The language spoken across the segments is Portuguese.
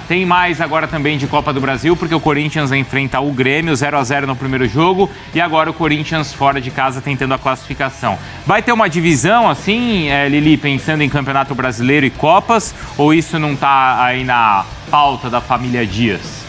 Tem mais agora também de Copa do Brasil, porque o Corinthians enfrenta o Grêmio 0-0 no primeiro jogo e agora o Corinthians fora de casa tentando a classificação. Vai ter uma divisão assim, Lili, pensando em Campeonato Brasileiro e Copas, ou isso não está aí na pauta da família Dias?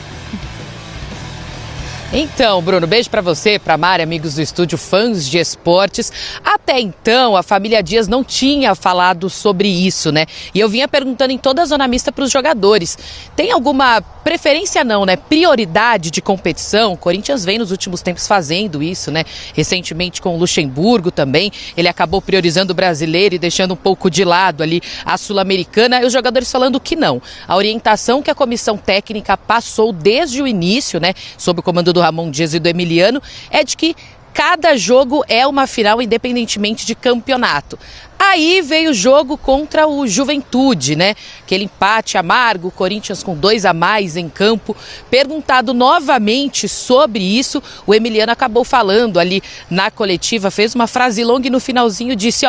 Então, Bruno, beijo para você, para Mari, amigos do estúdio, fãs de esportes. Até então, a família Dias não tinha falado sobre isso, né? E eu vinha perguntando em toda a zona mista para os jogadores. Tem alguma preferência não, né? Prioridade de competição? O Corinthians vem nos últimos tempos fazendo isso, né? Recentemente com o Luxemburgo também. Ele acabou priorizando o brasileiro e deixando um pouco de lado ali a Sul-Americana. E os jogadores falando que não. A orientação que a comissão técnica passou desde o início, né? Sob o comando do Ramon Dias e do Emiliano, é de que cada jogo é uma final independentemente de campeonato. Aí veio o jogo contra o Juventude, né? Aquele empate amargo, o Corinthians com 2 a mais em campo. Perguntado novamente sobre isso, o Emiliano acabou falando ali na coletiva, fez uma frase longa e no finalzinho disse,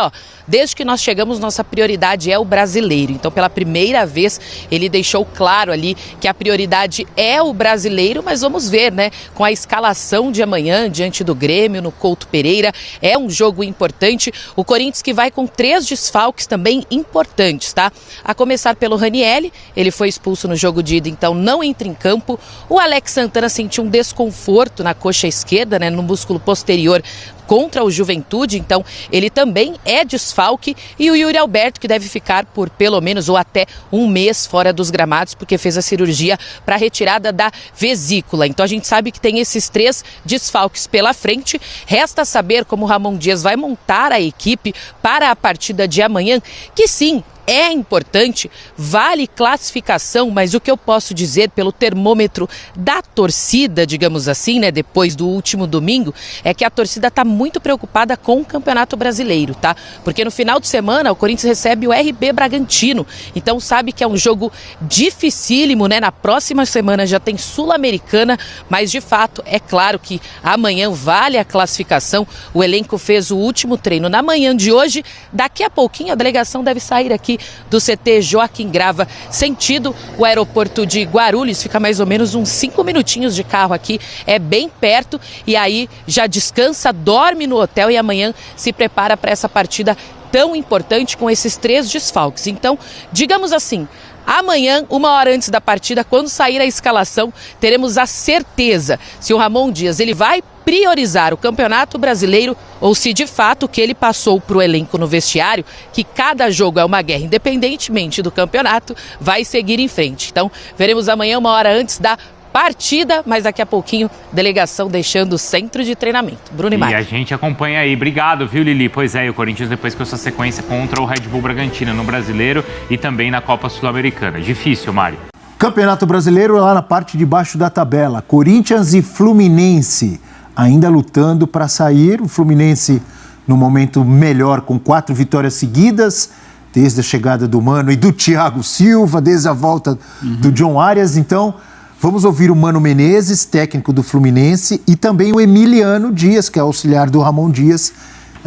desde que nós chegamos, nossa prioridade é o brasileiro. Então, pela primeira vez, ele deixou claro ali que a prioridade é o brasileiro, mas vamos ver, né? Com a escalação de amanhã, diante do Grêmio, no Couto Pereira, é um jogo importante. O Corinthians que vai com 3 desfalques também importantes, tá? A começar pelo Ranielli, ele foi expulso no jogo de ida, então não entra em campo. O Alex Santana sentiu um desconforto na coxa esquerda, né? No músculo posterior contra o Juventude, então ele também é desfalque, e o Yuri Alberto, que deve ficar por pelo menos ou até 1 mês fora dos gramados, porque fez a cirurgia para retirada da vesícula. Então a gente sabe que tem esses 3 desfalques pela frente. Resta saber como o Ramon Dias vai montar a equipe para a partida de amanhã, que sim, é importante, vale classificação, mas o que eu posso dizer pelo termômetro da torcida, digamos assim, né, depois do último domingo, é que a torcida está muito preocupada com o Campeonato Brasileiro, tá? Porque no final de semana o Corinthians recebe o RB Bragantino, então sabe que é um jogo dificílimo, né? Na próxima semana já tem Sul-Americana, mas de fato é claro que amanhã vale a classificação. O elenco fez o último treino na manhã de hoje, daqui a pouquinho a delegação deve sair aqui do CT Joaquim Grava, sentido o aeroporto de Guarulhos, fica mais ou menos uns 5 minutinhos de carro aqui, é bem perto, e aí já descansa, dorme no hotel e amanhã se prepara para essa partida tão importante com esses 3 desfalques. Então, digamos assim, amanhã, 1 hora antes da partida, quando sair a escalação, teremos a certeza se o Ramon Dias ele vai priorizar o Campeonato Brasileiro ou se de fato o que ele passou para o elenco no vestiário, que cada jogo é uma guerra, independentemente do campeonato, vai seguir em frente. Então, veremos amanhã 1 hora antes da partida, mas daqui a pouquinho, delegação deixando o centro de treinamento. Bruno e Mari. E a gente acompanha aí. Obrigado, viu, Lili? Pois é, o Corinthians depois com essa sequência contra o Red Bull Bragantino no Brasileiro e também na Copa Sul-Americana. Difícil, Mari. Campeonato Brasileiro lá na parte de baixo da tabela. Corinthians e Fluminense ainda lutando para sair. O Fluminense no momento melhor com 4 vitórias seguidas, desde a chegada do Mano e do Thiago Silva, desde a volta do John Arias. Então, vamos ouvir o Mano Menezes, técnico do Fluminense, e também o Emiliano Dias, que é auxiliar do Ramon Dias,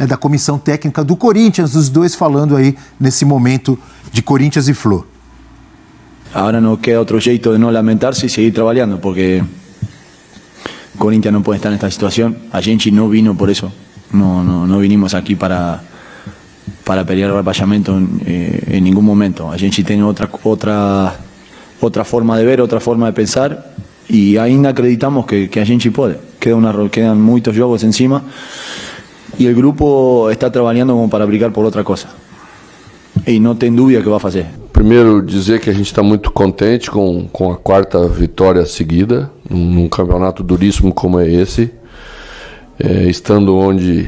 da comissão técnica do Corinthians, os dois falando aí nesse momento de Corinthians e Flu. Agora não queda outro jeito de não lamentar-se e seguir trabalhando, porque Corinthians não pode estar nesta situação. A gente não vino por isso, não vinimos aqui para pelear o rebaixamento em nenhum momento. A gente tem outra forma de ver, outra forma de pensar, e ainda acreditamos que a gente pode. Quedan muitos jogos em cima e o grupo está trabalhando como para brigar por outra coisa. E não tem dúvida que vai fazer. Primeiro, dizer que a gente está muito contente com a 4ª vitória seguida, num campeonato duríssimo como é esse, estando onde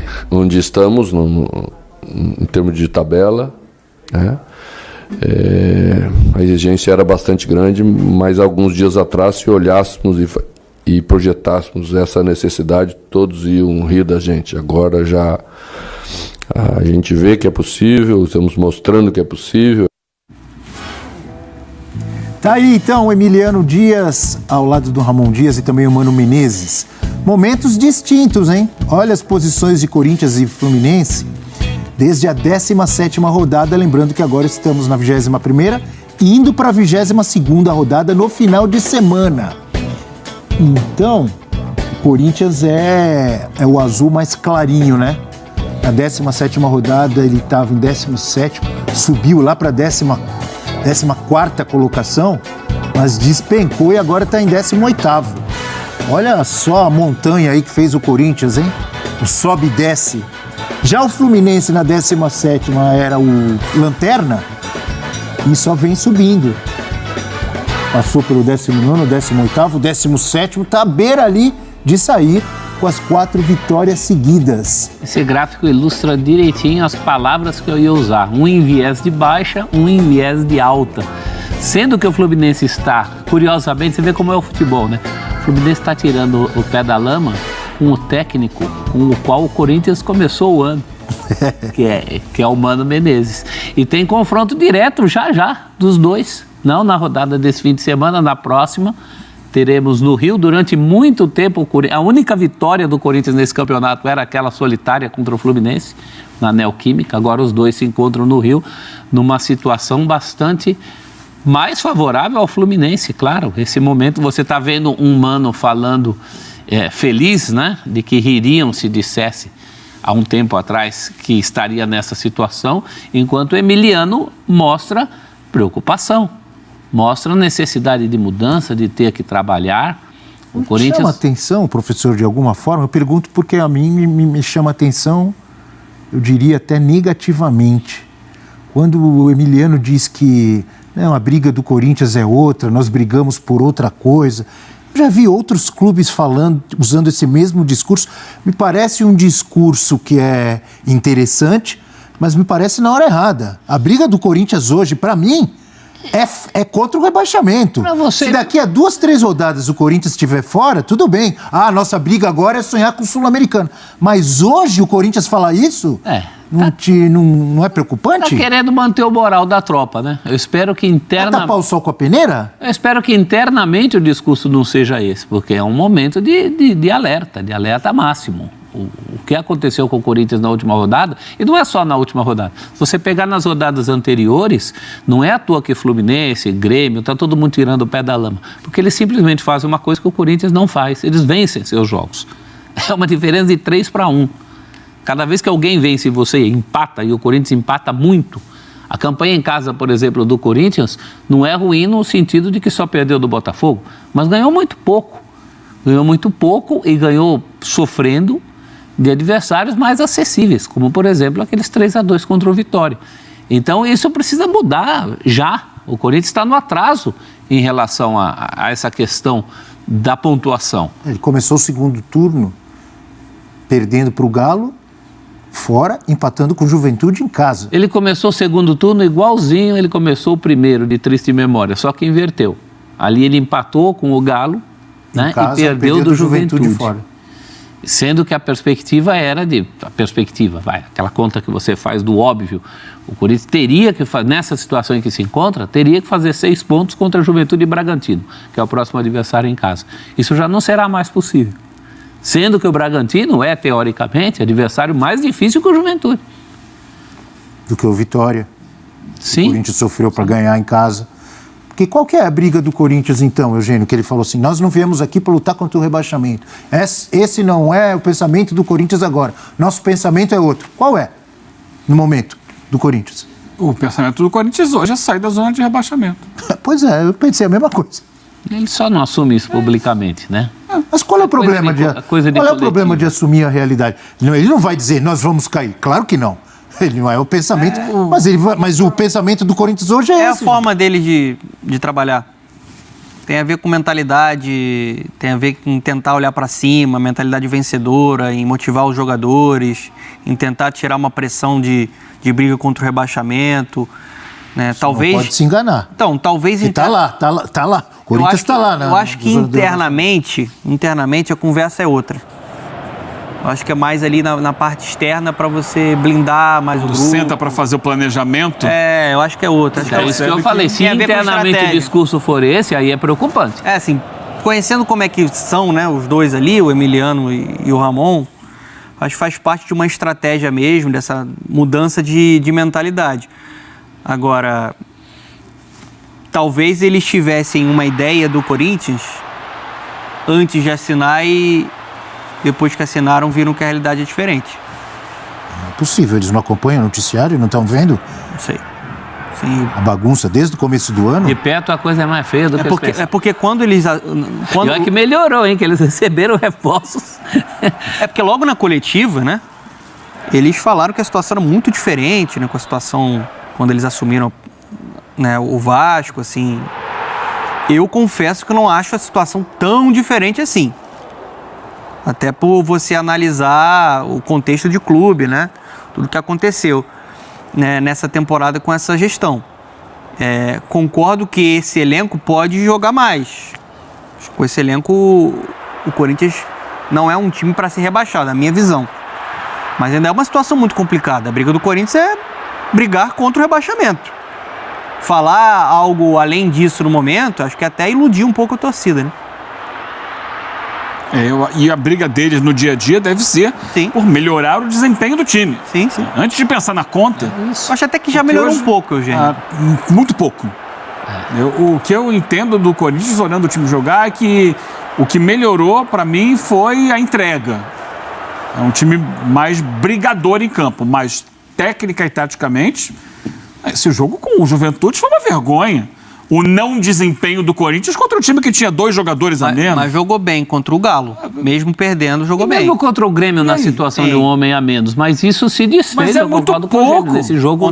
estamos, em termos de tabela, né? A exigência era bastante grande, mas alguns dias atrás, se olhássemos e projetássemos essa necessidade, todos iam rir da gente. Agora já a gente vê que é possível, estamos mostrando que é possível. Tá aí então o Emiliano Dias ao lado do Ramon Dias e também o Mano Menezes. Momentos distintos, hein? Olha as posições de Corinthians e Fluminense desde a 17ª rodada, lembrando que agora estamos na 21ª indo para a 22ª rodada no final de semana. Então, o Corinthians é o azul mais clarinho, né? Na 17ª rodada ele estava em 17º, subiu lá para a 14ª colocação, mas despencou e agora está em 18º. Olha só a montanha aí que fez o Corinthians, hein? O sobe e desce. Já o Fluminense na 17ª era o lanterna e só vem subindo. Passou pelo 19º, 18º, 17º, tá à beira ali de sair com as 4 vitórias seguidas. Esse gráfico ilustra direitinho as palavras que eu ia usar. Um em viés de baixa, um em viés de alta. Sendo que o Fluminense está, curiosamente, você vê como é o futebol, né? O Fluminense está tirando o pé da lama com o técnico com o qual o Corinthians começou o ano, que é o Mano Menezes. E tem confronto direto já dos dois. Não na rodada desse fim de semana, na próxima. Teremos no Rio, durante muito tempo, a única vitória do Corinthians nesse campeonato era aquela solitária contra o Fluminense, na Neoquímica. Agora os dois se encontram no Rio, numa situação bastante mais favorável ao Fluminense, claro. Esse momento você está vendo um Mano falando feliz, né, de que ririam se dissesse há um tempo atrás que estaria nessa situação, enquanto o Emiliano mostra preocupação. Mostra a necessidade de mudança, de ter que trabalhar. O Corinthians chama atenção, professor, de alguma forma? Eu pergunto porque a mim me chama atenção, eu diria até negativamente. Quando o Emiliano diz que não, a briga do Corinthians é outra, nós brigamos por outra coisa. Eu já vi outros clubes falando, usando esse mesmo discurso. Me parece um discurso que é interessante, mas me parece na hora errada. A briga do Corinthians hoje, para mim, é contra o rebaixamento. Se daqui a 2, 3 rodadas o Corinthians estiver fora, tudo bem. Ah, nossa briga agora é sonhar com o Sul-Americano. Mas hoje o Corinthians falar isso não é preocupante? Tá querendo manter o moral da tropa, né? Eu espero que internamente... Vai tapar o sol com a peneira? Eu espero que internamente o discurso não seja esse, porque é um momento de alerta máximo. O que aconteceu com o Corinthians na última rodada, e não é só na última rodada, se você pegar nas rodadas anteriores, não é à toa que Fluminense, Grêmio, está todo mundo tirando o pé da lama, porque eles simplesmente fazem uma coisa que o Corinthians não faz, eles vencem seus jogos. É uma diferença de 3-1. Cada vez que alguém vence e você empata, e o Corinthians empata muito, a campanha em casa, por exemplo, do Corinthians, não é ruim no sentido de que só perdeu do Botafogo, mas ganhou muito pouco. Ganhou muito pouco e ganhou sofrendo de adversários mais acessíveis, como, por exemplo, aqueles 3-2 contra o Vitória. Então, isso precisa mudar já. O Corinthians está no atraso em relação a essa questão da pontuação. Ele começou o segundo turno perdendo para o Galo, fora, empatando com o Juventude em casa. Ele começou o segundo turno igualzinho ele começou o primeiro, de triste memória, só que inverteu. Ali ele empatou com o Galo, né, casa, e perdeu do Juventude fora. Sendo que a perspectiva era aquela conta que você faz do óbvio, o Corinthians teria que fazer, nessa situação em que se encontra, teria que fazer 6 pontos contra a Juventude e Bragantino, que é o próximo adversário em casa. Isso já não será mais possível. Sendo que o Bragantino é, teoricamente, adversário mais difícil que o Juventude. Do que o Vitória. Sim. O Corinthians sofreu para ganhar em casa. Porque qual que é a briga do Corinthians, então, Eugênio? Que ele falou assim, nós não viemos aqui para lutar contra o rebaixamento. Esse não é o pensamento do Corinthians agora. Nosso pensamento é outro. Qual é, no momento, do Corinthians? O pensamento do Corinthians hoje é sair da zona de rebaixamento. Pois é, eu pensei a mesma coisa. Ele só não assume isso publicamente, né? Mas qual é o problema de assumir a realidade? Ele não vai dizer, nós vamos cair. Claro que não. Ele não é o pensamento, mas o pensamento do Corinthians hoje é esse. É a forma dele de trabalhar. Tem a ver com mentalidade, tem a ver com tentar olhar para cima, mentalidade vencedora, em motivar os jogadores, em tentar tirar uma pressão de briga contra o rebaixamento. Né? Talvez não pode se enganar. Então, talvez... Tá lá. O Corinthians está lá. Eu acho que internamente a conversa é outra. Eu acho que é mais ali na parte externa para você blindar mais o grupo. Senta para fazer o planejamento? Eu acho que é outra. É isso que eu falei. Se internamente o discurso for esse, aí é preocupante. Assim, conhecendo como é que são, né, os dois ali, o Emiliano e o Ramon, acho que faz parte de uma estratégia mesmo, dessa mudança de mentalidade. Agora, talvez eles tivessem uma ideia do Corinthians antes de assinar e depois que assinaram viram que a realidade é diferente. Não é possível, eles não acompanham o noticiário, não estão vendo Não sei. Sim. a bagunça desde o começo do ano? De perto a coisa é mais feia do que eles pensam. É porque quando eles... E olha que melhorou, hein? Que eles receberam reforços. É porque logo na coletiva, né? Eles falaram que a situação era muito diferente, né? Com a situação quando eles assumiram, né, o Vasco, assim. Eu confesso que eu não acho a situação tão diferente assim. Até por você analisar o contexto de clube, né? Tudo que aconteceu, né, nessa temporada com essa gestão. Concordo que esse elenco pode jogar mais. Com esse elenco, o Corinthians não é um time para ser rebaixado, na minha visão. Mas ainda é uma situação muito complicada. A briga do Corinthians é brigar contra o rebaixamento. Falar algo além disso no momento, acho que até iludir um pouco a torcida, né? E a briga deles no dia a dia deve ser por melhorar o desempenho do time. Sim, sim. Antes de pensar na conta... Acho até que já melhorou um pouco, Eugênio. Muito pouco. O que eu entendo do Corinthians, olhando o time jogar, é que o que melhorou, para mim, foi a entrega. É um time mais brigador em campo, mais técnica e taticamente. Esse jogo com o Juventude foi uma vergonha. O não desempenho do Corinthians contra um time que tinha 2 jogadores a menos. Mas jogou bem contra o Galo. Mesmo perdendo, jogou bem. Mesmo contra o Grêmio na situação de um homem a menos. Mas isso se desfez. Mas é muito pouco. Nesse jogo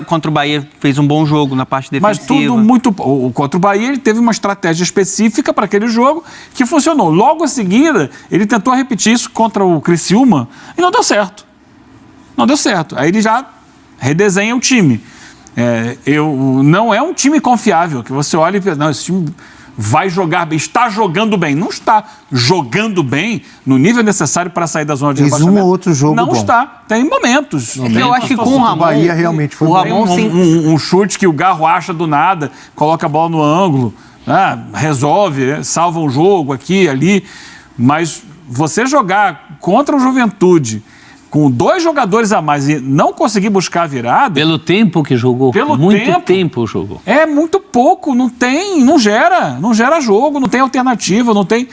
contra o Bahia fez um bom jogo na parte defensiva. Mas tudo muito... Contra o Bahia ele teve uma estratégia específica para aquele jogo que funcionou. Logo a seguida, ele tentou repetir isso contra o Criciúma e não deu certo. Não deu certo. Aí ele já redesenha o time. Não é um time confiável, que você olha e pensa, não, esse time vai jogar bem, está jogando bem. Não está jogando bem no nível necessário para sair da zona de rebaixamento. Um ou outro jogo não bom. Está, tem momentos. Eu acho que com o Ramon... Bahia realmente foi um chute que o Garro acha do nada, coloca a bola no ângulo, resolve, salva um jogo aqui, ali. Mas você jogar contra o Juventude... com 2 jogadores a mais e não conseguir buscar a virada... Pelo tempo que jogou. Muito tempo jogou. É muito pouco, não gera jogo, não tem alternativa, não tem...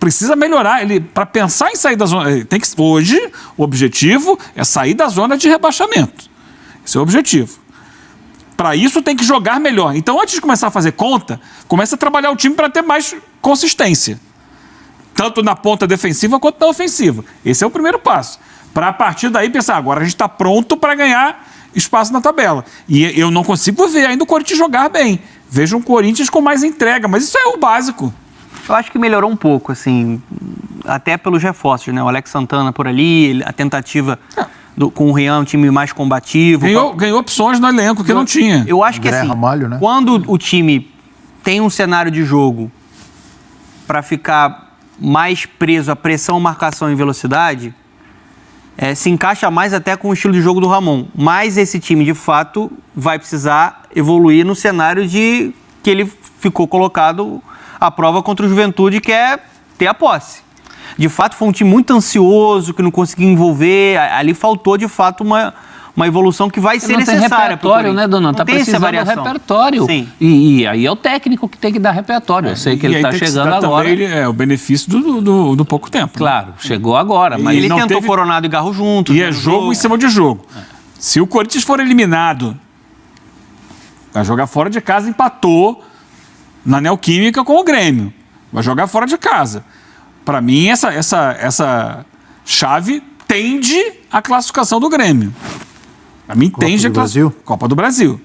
precisa melhorar. Para pensar em sair da zona... Hoje, o objetivo é sair da zona de rebaixamento. Esse é o objetivo. Para isso, tem que jogar melhor. Então, antes de começar a fazer conta, começa a trabalhar o time para ter mais consistência. Tanto na ponta defensiva quanto na ofensiva. Esse é o primeiro passo. Para a partir daí pensar, agora a gente está pronto para ganhar espaço na tabela. E eu não consigo ver ainda o Corinthians jogar bem. Vejo um Corinthians com mais entrega, mas isso é o básico. Eu acho que melhorou um pouco, assim, até pelos reforços, né? O Alex Santana por ali, a tentativa com o Rian, um time mais combativo. Ganhou opções no elenco que não tinha. Eu acho que, assim, Ramalho, né? Quando o time tem um cenário de jogo para ficar mais preso à pressão, marcação e velocidade, se encaixa mais até com o estilo de jogo do Ramon. Mas esse time, de fato, vai precisar evoluir no cenário de que ele ficou colocado à prova contra o Juventude, que é ter a posse. De fato, foi um time muito ansioso, que não conseguiu envolver. Ali faltou, de fato, uma evolução que vai ser necessária. Não tem repertório, né, Dona? Está precisando do repertório. Sim. E aí é o técnico que tem que dar repertório. Eu sei que ele está chegando agora. O benefício do pouco tempo. Claro, chegou agora. Mas ele tentou Coronado e Garro juntos. E é jogo em cima de jogo. Se o Corinthians for eliminado, vai jogar fora de casa, empatou na Neoquímica com o Grêmio. Vai jogar fora de casa. Para mim, essa chave tende à classificação do Grêmio. Para mim, tende a Copa do Brasil.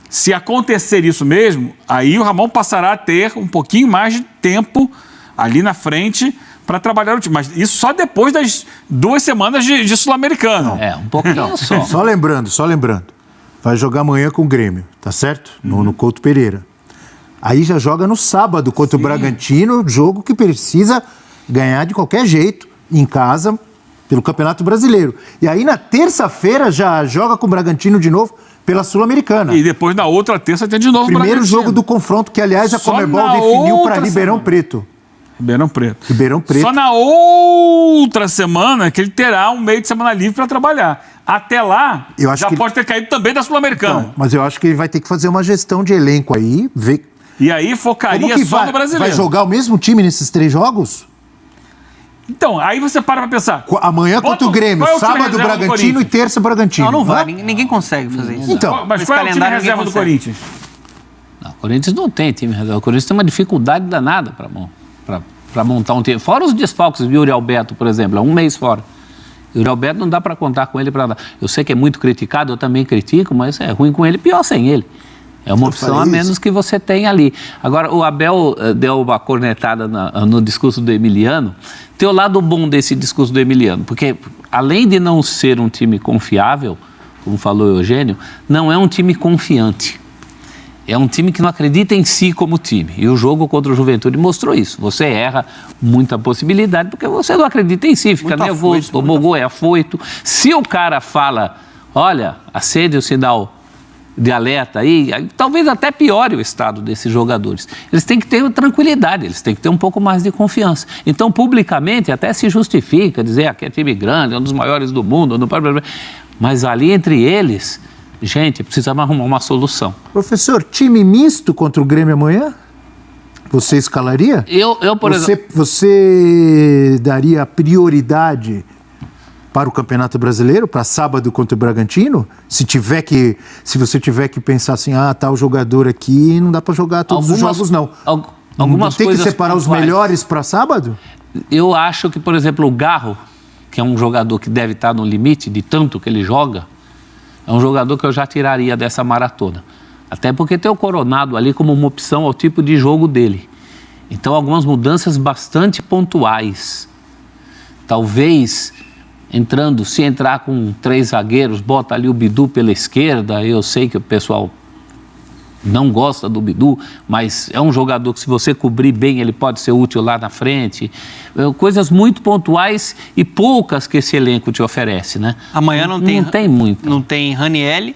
Se acontecer isso mesmo, aí o Ramon passará a ter um pouquinho mais de tempo ali na frente para trabalhar o time. Mas isso só depois das 2 semanas de Sul-Americano. Um pouquinho só. Só lembrando. Vai jogar amanhã com o Grêmio, tá certo? No Couto Pereira. Aí já joga no sábado contra o Bragantino, jogo que precisa ganhar de qualquer jeito, em casa, pelo Campeonato Brasileiro. E aí na terça-feira já joga com o Bragantino de novo pela Sul-Americana. E depois na outra terça tem de novo o Primeiro Bragantino. jogo do confronto, que aliás a Conmebol definiu para Ribeirão Preto. Ribeirão Preto. Só na outra semana que ele terá um meio de semana livre para trabalhar. Até lá, Eu acho já que- pode ter caído também da Sul-Americana. Não, mas eu acho que ele vai ter que fazer uma gestão de elenco aí, ver E aí focaria como que só vai, no brasileiro. vai jogar o mesmo time nesses 3 jogos? Então, aí você para pra pensar. Amanhã Bota contra o Grêmio, qual é o time sábado reserva do Bragantino e Corinthians? terça Bragantino. Não vai. Hã? Ninguém consegue fazer isso. Então, Mas Esse qual é o time calendário reserva ninguém do consegue. Corinthians? Não, o Corinthians não tem time reserva. O Corinthians tem uma dificuldade danada para montar um time. Fora os desfalques do Yuri Alberto, por exemplo, é um mês fora. O Yuri Alberto não dá para contar com ele para nada. Eu sei que é muito criticado, eu também critico, mas é ruim com ele, pior sem ele. É uma opção a menos que você tem ali. Agora, o Abel deu uma cornetada no discurso do Emiliano. Tem o lado bom desse discurso do Emiliano, porque além de não ser um time confiável, como falou o Eugênio, não é um time confiante. É um time que não acredita em si como time. E o jogo contra o Juventude mostrou isso. Você erra muita possibilidade porque você não acredita em si, fica Muito nervoso, afoito, tomou gol, é afoito. Se o cara fala, olha, acende o sinal de alerta aí, talvez até piore o estado desses jogadores. Eles têm que ter tranquilidade, eles têm que ter um pouco mais de confiança. Então, publicamente, até se justifica dizer que é time grande, é um dos maiores do mundo, não pode... Mas ali entre eles, gente, precisa arrumar uma solução. Professor, time misto contra o Grêmio amanhã? Você escalaria? Eu por exemplo... Você daria prioridade para o Campeonato Brasileiro, para sábado contra o Bragantino? Se você tiver que pensar assim, tal jogador aqui, não dá para jogar todos os jogos, não. Algumas não tem que coisas separar os pontuais. melhores para sábado? Eu acho que, por exemplo, o Garro, que é um jogador que deve estar no limite de tanto que ele joga, é um jogador que eu já tiraria dessa maratona. Até porque tem o Coronado ali como uma opção ao tipo de jogo dele. Então, algumas mudanças bastante pontuais. Talvez, se entrar com 3 zagueiros, bota ali o Bidu pela esquerda. Eu sei que o pessoal não gosta do Bidu, mas é um jogador que, se você cobrir bem, ele pode ser útil lá na frente. Coisas muito pontuais e poucas que esse elenco te oferece, né? Amanhã não tem muito. Não tem Ranieri,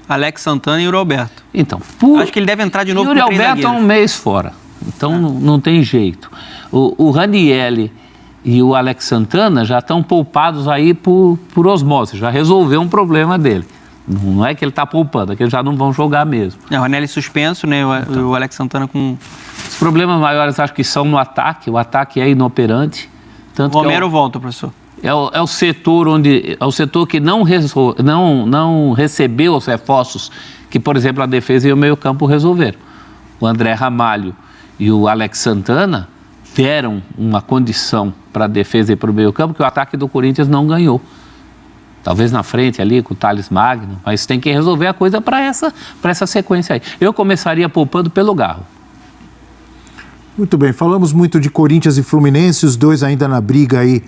Alex Santana e Yuri Alberto. Então, Acho que ele deve entrar de novo Yuri com 3 Alberto é zagueiros. um mês fora, então não tem jeito. O Ranieri e o Alex Santana já estão poupados aí por osmose, já resolveu um problema dele. Não é que ele está poupando, é que eles já não vão jogar mesmo. O Ranieri suspenso, né? O Alex Santana com... Os problemas maiores acho que são no ataque, o ataque é inoperante. Tanto O Romero que volta, professor. é o setor que não recebeu os reforços que, por exemplo, a defesa e o meio-campo resolveram. O André Ramalho e o Alex Santana deram uma condição para a defesa e para o meio-campo que o ataque do Corinthians não ganhou. Talvez na frente ali com o Thales Magno, mas tem que resolver a coisa para essa sequência aí. Eu começaria poupando pelo Garro. Muito bem, falamos muito de Corinthians e Fluminense, os dois ainda na briga aí